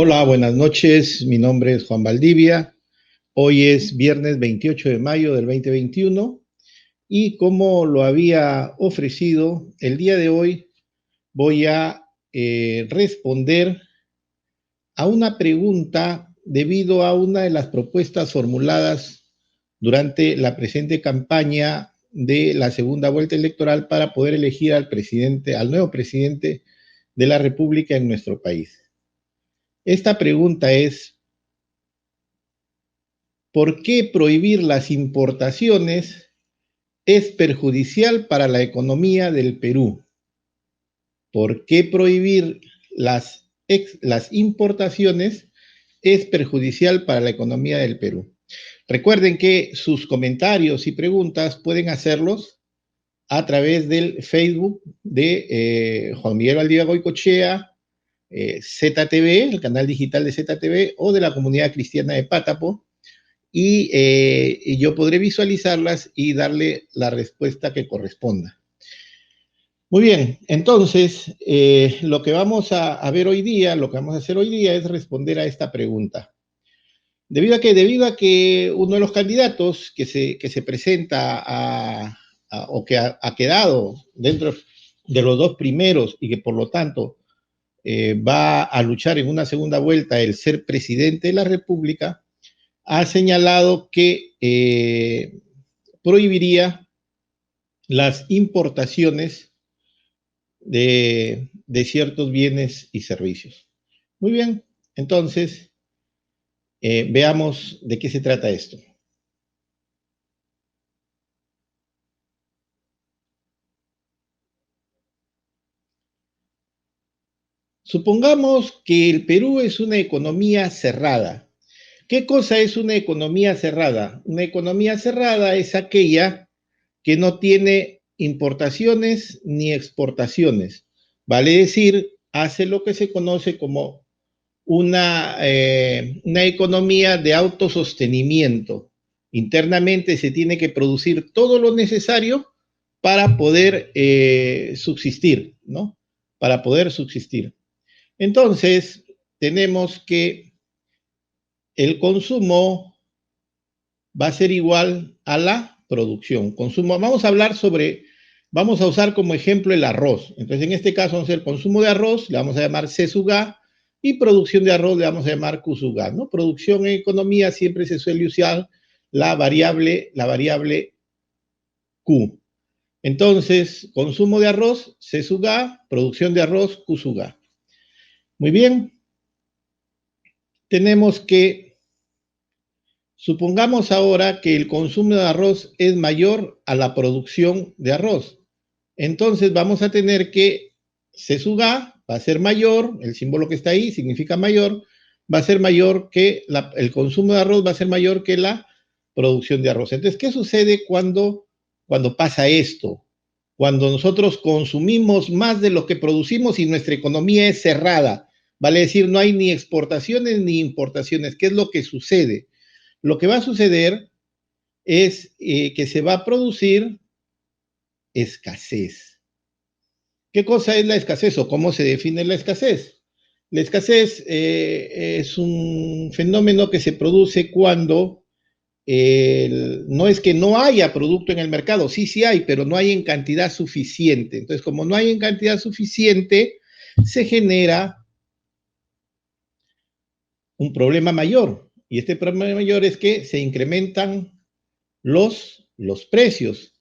Hola, buenas noches. Mi nombre es Juan Valdivia. Hoy es viernes 28 de mayo del 2021 y como lo había ofrecido, el día de hoy voy a responder a una pregunta debido a una de las propuestas formuladas durante la presente campaña de la segunda vuelta electoral para poder elegir al presidente, al nuevo presidente de la República en nuestro país. Esta pregunta es: ¿por qué prohibir las importaciones es perjudicial para la economía del Perú? ¿Por qué prohibir las importaciones es perjudicial para la economía del Perú? Recuerden que sus comentarios y preguntas pueden hacerlos a través del Facebook de Juan Miguel Valdivia Goicoechea, ZTV, el canal digital de ZTV, o de la comunidad cristiana de Pátapo, y yo podré visualizarlas y darle la respuesta que corresponda. Muy bien, entonces, lo que vamos a ver hoy día, lo que vamos a hacer hoy día es responder a esta pregunta. Debido a que uno de los candidatos que se presenta o que ha quedado dentro de los dos primeros y que por lo tanto va a luchar en una segunda vuelta el ser presidente de la República, ha señalado que prohibiría las importaciones de ciertos bienes y servicios. Muy bien, entonces veamos de qué se trata esto. Supongamos que el Perú es una economía cerrada. ¿Qué cosa es una economía cerrada? Una economía cerrada es aquella que no tiene importaciones ni exportaciones. Vale decir, hace lo que se conoce como una economía de autosostenimiento. Internamente se tiene que producir todo lo necesario para poder subsistir, ¿no? Para poder subsistir. Entonces, tenemos que el consumo va a ser igual a la producción. Consumo, vamos a usar como ejemplo el arroz. Entonces, en este caso, vamos a hacer consumo de arroz, le vamos a llamar C sub A, y producción de arroz le vamos a llamar Q sub A, ¿no? Producción en economía siempre se suele usar la variable Q. Entonces, consumo de arroz, C sub A, producción de arroz, Q sub A. Muy bien, tenemos que supongamos ahora que el consumo de arroz es mayor a la producción de arroz. Entonces vamos a tener que C sub A va a ser mayor, el símbolo que está ahí significa mayor, va a ser mayor que el consumo de arroz va a ser mayor que la producción de arroz. Entonces, ¿qué sucede cuando pasa esto? Cuando nosotros consumimos más de lo que producimos y nuestra economía es cerrada. Vale decir, no hay ni exportaciones ni importaciones. ¿Qué es lo que sucede? Lo que va a suceder es que se va a producir escasez. ¿Qué cosa es la escasez o cómo se define la escasez? La escasez es un fenómeno que se produce cuando no es que no haya producto en el mercado, sí hay, pero no hay en cantidad suficiente. Entonces, como no hay en cantidad suficiente, se genera un problema mayor. Y este problema mayor es que se incrementan los precios.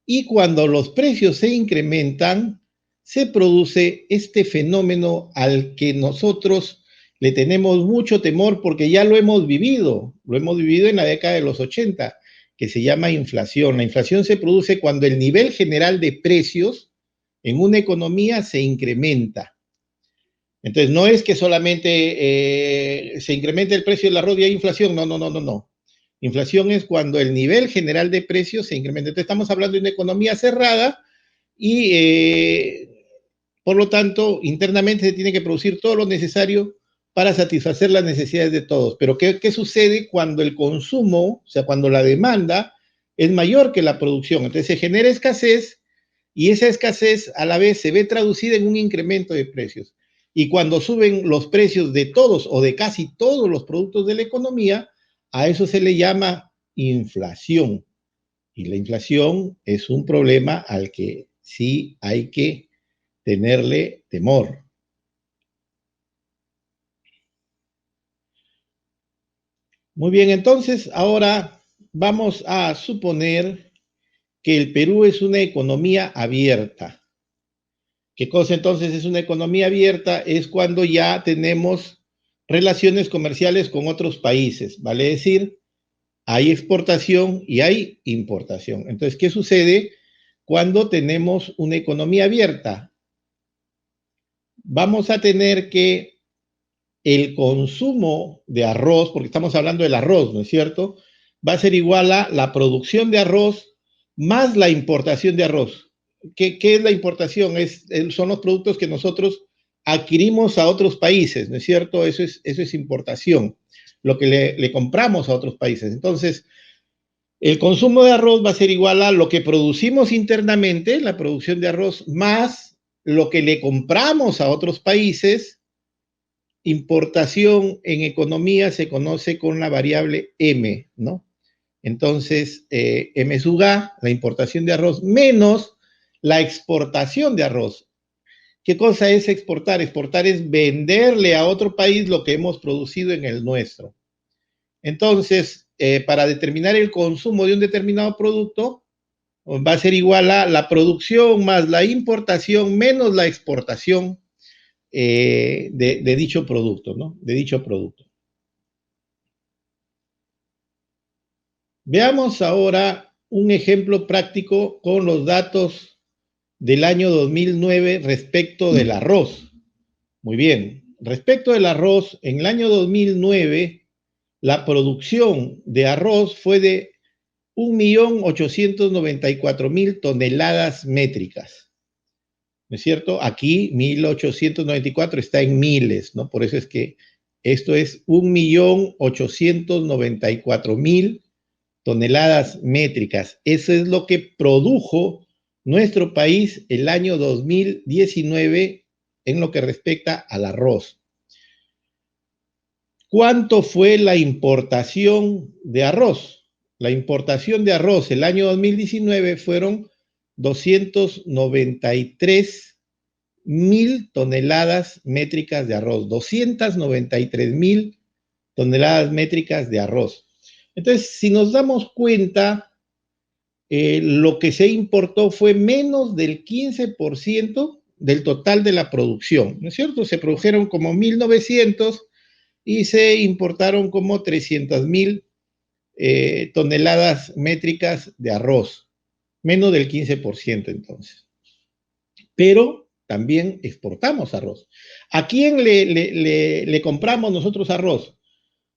Y cuando los precios se incrementan, se produce este fenómeno al que nosotros le tenemos mucho temor porque ya lo hemos vivido en la década de los 80, que se llama inflación. La inflación se produce cuando el nivel general de precios en una economía se incrementa. Entonces, no es que solamente se incremente el precio del arroz y hay inflación, no. Inflación es cuando el nivel general de precios se incrementa. Entonces, estamos hablando de una economía cerrada y, por lo tanto, internamente se tiene que producir todo lo necesario para satisfacer las necesidades de todos. Pero, ¿qué sucede cuando el consumo, o sea, cuando la demanda es mayor que la producción? Entonces, se genera escasez y esa escasez a la vez se ve traducida en un incremento de precios. Y cuando suben los precios de todos o de casi todos los productos de la economía, a eso se le llama inflación. Y la inflación es un problema al que sí hay que tenerle temor. Muy bien, entonces ahora vamos a suponer que el Perú es una economía abierta. ¿Qué cosa entonces es una economía abierta? Es cuando ya tenemos relaciones comerciales con otros países, vale decir, hay exportación y hay importación. Entonces, ¿qué sucede cuando tenemos una economía abierta? Vamos a tener que el consumo de arroz, porque estamos hablando del arroz, ¿no es cierto? Va a ser igual a la producción de arroz más la importación de arroz. ¿Qué es la importación? Son los productos que nosotros adquirimos a otros países, ¿no es cierto? Eso es importación, lo que le compramos a otros países. Entonces, el consumo de arroz va a ser igual a lo que producimos internamente, la producción de arroz, más lo que le compramos a otros países. Importación en economía se conoce con la variable M, ¿no? Entonces, M sub A, la importación de arroz, menos la exportación de arroz. ¿Qué cosa es exportar? Exportar es venderle a otro país lo que hemos producido en el nuestro. Entonces, para determinar el consumo de un determinado producto, va a ser igual a la producción más la importación menos la exportación de dicho producto, ¿no? De dicho producto. Veamos ahora un ejemplo práctico con los datos del año 2009 respecto del arroz. Muy bien, respecto del arroz, en el año 2009 la producción de arroz fue de 1.894.000 toneladas métricas. ¿No es cierto? Aquí 1.894 está en miles, ¿no? Por eso es que esto es 1.894.000 toneladas métricas. Eso es lo que produjo nuestro país el año 2019 en lo que respecta al arroz. ¿Cuánto fue la importación de arroz? La importación de arroz el año 2019 fueron 293.000 toneladas métricas de arroz. 293.000 toneladas métricas de arroz. Entonces, si nos damos cuenta, lo que se importó fue menos del 15% del total de la producción, ¿no es cierto? Se produjeron como 1.900 y se importaron como 300.000 toneladas métricas de arroz, menos del 15% entonces. Pero también exportamos arroz. ¿A quién le compramos nosotros arroz?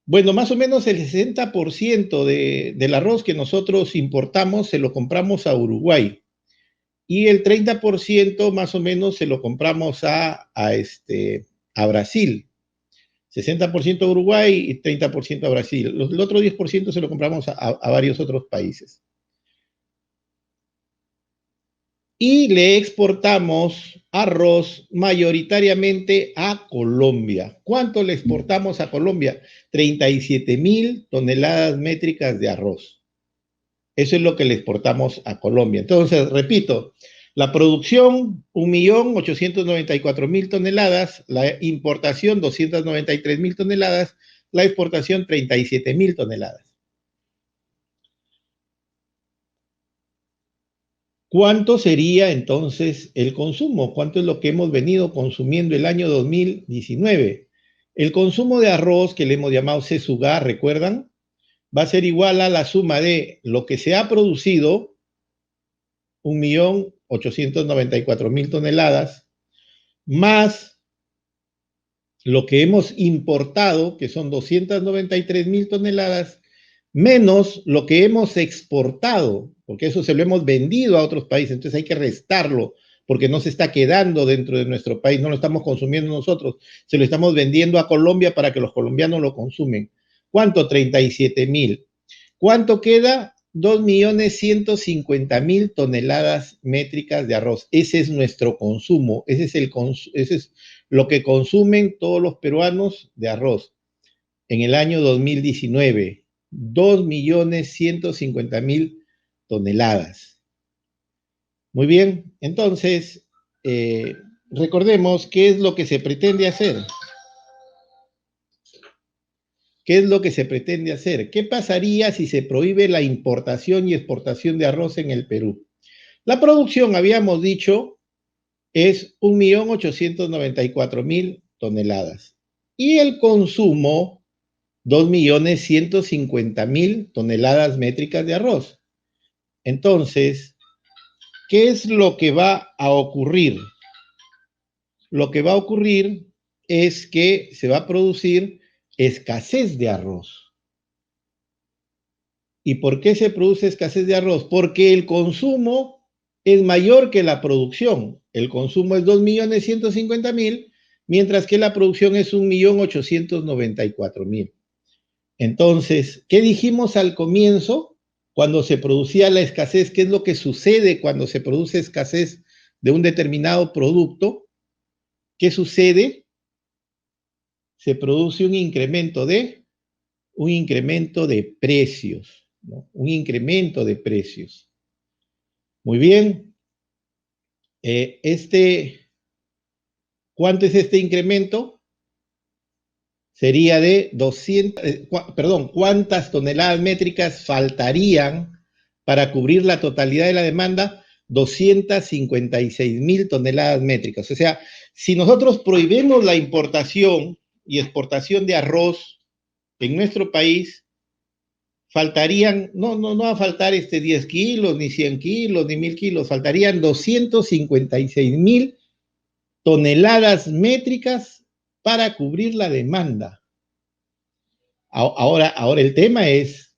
Bueno, más o menos el 60% del arroz que nosotros importamos se lo compramos a Uruguay y el 30% más o menos se lo compramos a Brasil. 60% a Uruguay y 30% a Brasil. El otro 10% se lo compramos a varios otros países. Y le exportamos arroz mayoritariamente a Colombia. ¿Cuánto le exportamos a Colombia? 37.000 toneladas métricas de arroz. Eso es lo que le exportamos a Colombia. Entonces, repito, la producción 1.894.000 toneladas, la importación 293.000 toneladas, la exportación 37.000 toneladas. ¿Cuánto sería entonces el consumo? ¿Cuánto es lo que hemos venido consumiendo el año 2019? El consumo de arroz, que le hemos llamado CSUGA, ¿recuerdan? Va a ser igual a la suma de lo que se ha producido, 1.894.000 toneladas, más lo que hemos importado, que son 293.000 toneladas, menos lo que hemos exportado, porque eso se lo hemos vendido a otros países, entonces hay que restarlo, porque no se está quedando dentro de nuestro país, no lo estamos consumiendo nosotros, se lo estamos vendiendo a Colombia para que los colombianos lo consumen. ¿Cuánto? 37.000. ¿Cuánto queda? 2.150.000 toneladas métricas de arroz. Ese es nuestro consumo, ese es lo que consumen todos los peruanos de arroz en el año 2019. 2.150.000 toneladas. Muy bien, entonces, recordemos qué es lo que se pretende hacer. ¿Qué es lo que se pretende hacer? ¿Qué pasaría si se prohíbe la importación y exportación de arroz en el Perú? La producción, habíamos dicho, es 1.894.000 toneladas. Y el consumo, 2.150.000 toneladas métricas de arroz. Entonces, ¿qué es lo que va a ocurrir? Lo que va a ocurrir es que se va a producir escasez de arroz. ¿Y por qué se produce escasez de arroz? Porque el consumo es mayor que la producción. El consumo es 2.150.000, mientras que la producción es 1.894.000. Entonces, ¿qué dijimos al comienzo? Cuando se producía la escasez, ¿qué es lo que sucede cuando se produce escasez de un determinado producto? ¿Qué sucede? Se produce un incremento de precios, ¿no? Un incremento de precios. Muy bien. ¿Cuánto es este incremento? Sería de 200, ¿cuántas toneladas métricas faltarían para cubrir la totalidad de la demanda? 256.000 toneladas métricas. O sea, si nosotros prohibimos la importación y exportación de arroz en nuestro país, faltarían, no va a faltar 10 kilos, ni 100 kilos, ni 1.000 kilos, faltarían 256.000 toneladas métricas para cubrir la demanda. Ahora el tema es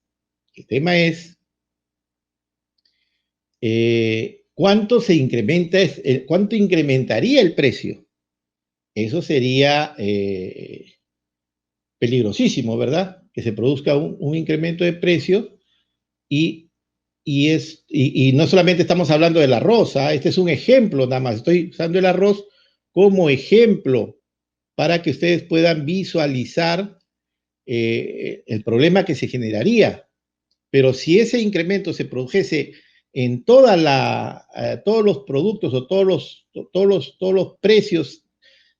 ¿cuánto incrementaría el precio? Eso sería peligrosísimo, ¿verdad? Que se produzca un incremento de precio y no solamente estamos hablando del arroz, este es un ejemplo nada más, estoy usando el arroz como ejemplo para que ustedes puedan visualizar el problema que se generaría. Pero si ese incremento se produjese en todos los productos o todos los precios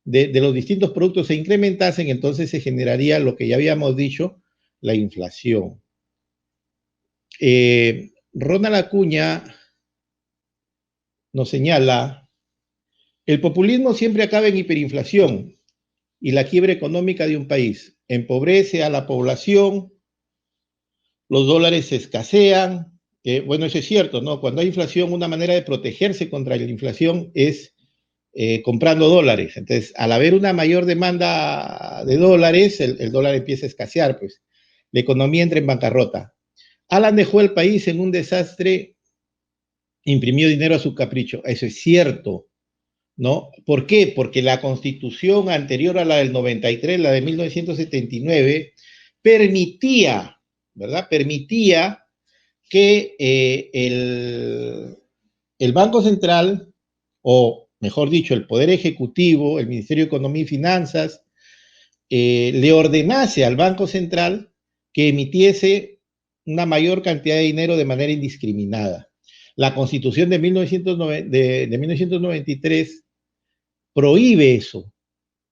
de los distintos productos se incrementasen, entonces se generaría lo que ya habíamos dicho, la inflación. Ronald Acuña nos señala, el populismo siempre acaba en hiperinflación y la quiebra económica de un país. Empobrece a la población, los dólares escasean. Bueno, eso es cierto, ¿no? Cuando hay inflación, una manera de protegerse contra la inflación es comprando dólares. Entonces, al haber una mayor demanda de dólares, el dólar empieza a escasear, pues. La economía entra en bancarrota. Alan dejó el país en un desastre, imprimió dinero a su capricho. Eso es cierto, ¿no? ¿Por qué? Porque la constitución anterior a la del 93, la de 1979, permitía, ¿verdad? Permitía que el Banco Central, o mejor dicho, el Poder Ejecutivo, el Ministerio de Economía y Finanzas, le ordenase al Banco Central que emitiese una mayor cantidad de dinero de manera indiscriminada. La Constitución de 1993 prohíbe eso,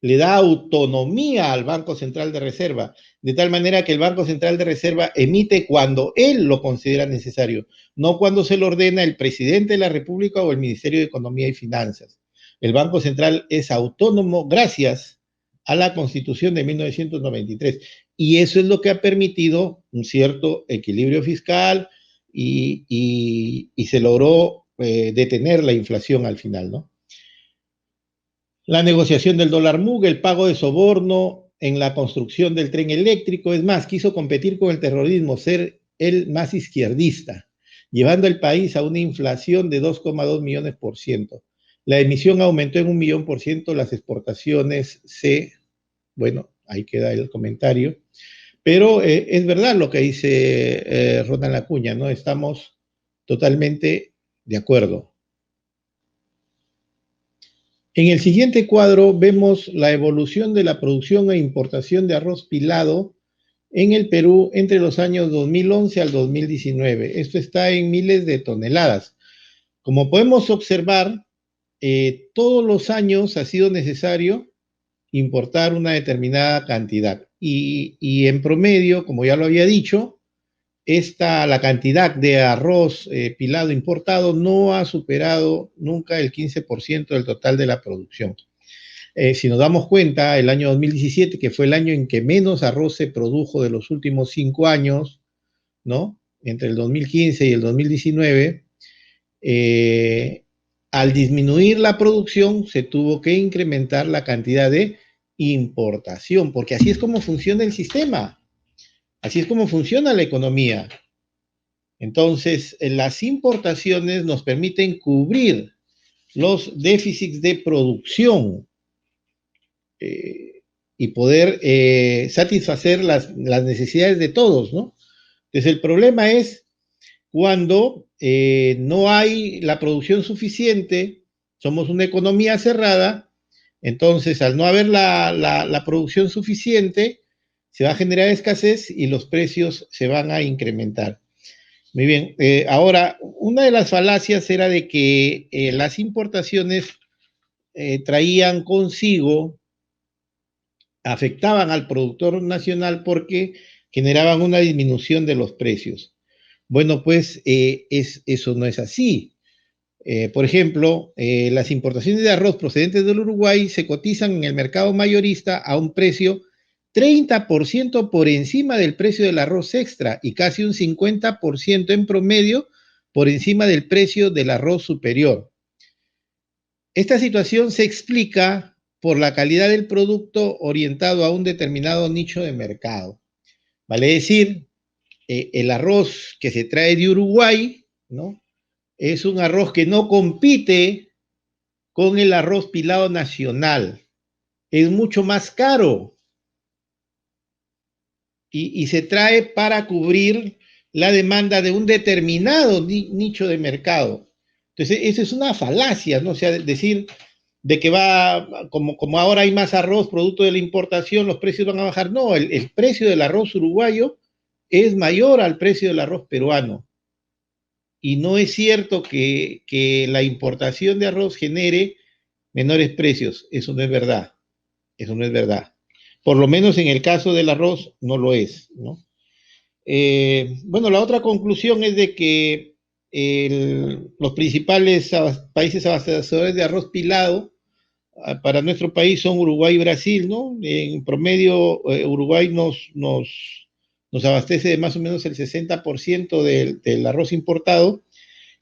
le da autonomía al Banco Central de Reserva, de tal manera que el Banco Central de Reserva emite cuando él lo considera necesario, no cuando se lo ordena el presidente de la República o el Ministerio de Economía y Finanzas. El Banco Central es autónomo gracias a la Constitución de 1993 y eso es lo que ha permitido un cierto equilibrio fiscal y se logró detener la inflación al final, ¿no? La negociación del dólar MUG, el pago de soborno en la construcción del tren eléctrico, es más, quiso competir con el terrorismo, ser el más izquierdista, llevando el país a una inflación de 2,2 millones por ciento. La emisión aumentó en 1.000.000%, las exportaciones bueno, ahí queda el comentario. Pero es verdad lo que dice Ronald Acuña, ¿no? Estamos totalmente de acuerdo. En el siguiente cuadro vemos la evolución de la producción e importación de arroz pilado en el Perú entre los años 2011 al 2019. Esto está en miles de toneladas. Como podemos observar, todos los años ha sido necesario importar una determinada cantidad. Y en promedio, como ya lo había dicho, la cantidad de arroz pilado importado no ha superado nunca el 15% del total de la producción. Si nos damos cuenta, el año 2017, que fue el año en que menos arroz se produjo de los últimos 5 años, ¿no? Entre el 2015 y el 2019, al disminuir la producción, se tuvo que incrementar la cantidad de importación, porque así es como funciona el sistema, así es como funciona la economía. Entonces, las importaciones nos permiten cubrir los déficits de producción y poder satisfacer las necesidades de todos, ¿no? Entonces, el problema es cuando no hay la producción suficiente, somos una economía cerrada, entonces al no haber la producción suficiente, se va a generar escasez y los precios se van a incrementar. Muy bien, ahora, una de las falacias era de que las importaciones traían consigo, afectaban al productor nacional porque generaban una disminución de los precios. Bueno, pues eso no es así. Por ejemplo, las importaciones de arroz procedentes del Uruguay se cotizan en el mercado mayorista a un precio 30% por encima del precio del arroz extra y casi un 50% en promedio por encima del precio del arroz superior. Esta situación se explica por la calidad del producto orientado a un determinado nicho de mercado. Vale decir, el arroz que se trae de Uruguay, ¿no? Es un arroz que no compite con el arroz pilado nacional. Es mucho más caro y se trae para cubrir la demanda de un determinado nicho de mercado. Entonces, eso es una falacia, ¿no? O sea, decir de que como ahora hay más arroz producto de la importación, los precios van a bajar. No, el precio del arroz uruguayo es mayor al precio del arroz peruano. Y no es cierto que la importación de arroz genere menores precios. Eso no es verdad. Eso no es verdad. Por lo menos en el caso del arroz no lo es, ¿no? Bueno, la otra conclusión es de que los principales países abastecedores de arroz pilado para nuestro país son Uruguay y Brasil, ¿no? En promedio, Uruguay nos abastece de más o menos el 60% del arroz importado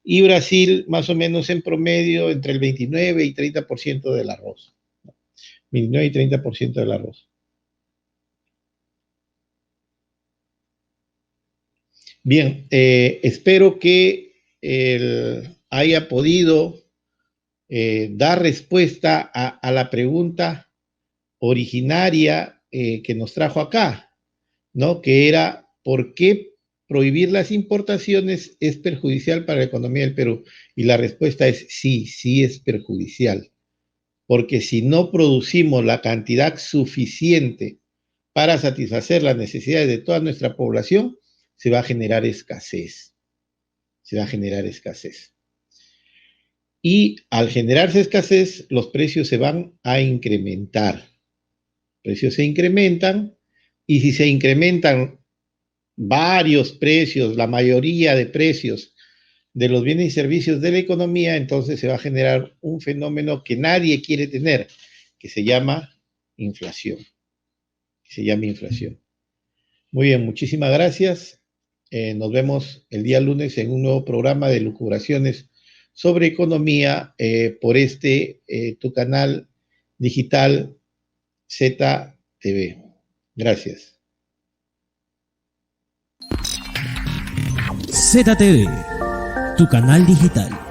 y Brasil más o menos en promedio entre el 29 y 30% del arroz. 29 y 30% del arroz. Bien, espero que haya podido dar respuesta a la pregunta originaria que nos trajo acá, ¿no? Que era, ¿por qué prohibir las importaciones es perjudicial para la economía del Perú? Y la respuesta es sí, sí es perjudicial. Porque si no producimos la cantidad suficiente para satisfacer las necesidades de toda nuestra población, se va a generar escasez. Se va a generar escasez. Y al generarse escasez, los precios se van a incrementar. Los precios se incrementan y si se incrementan varios precios, la mayoría de precios de los bienes y servicios de la economía, entonces se va a generar un fenómeno que nadie quiere tener, que se llama inflación. Muy bien, muchísimas gracias. Nos vemos el día lunes en un nuevo programa de lucubraciones sobre economía por tu canal digital ZTV. Gracias. ZTV, tu canal digital.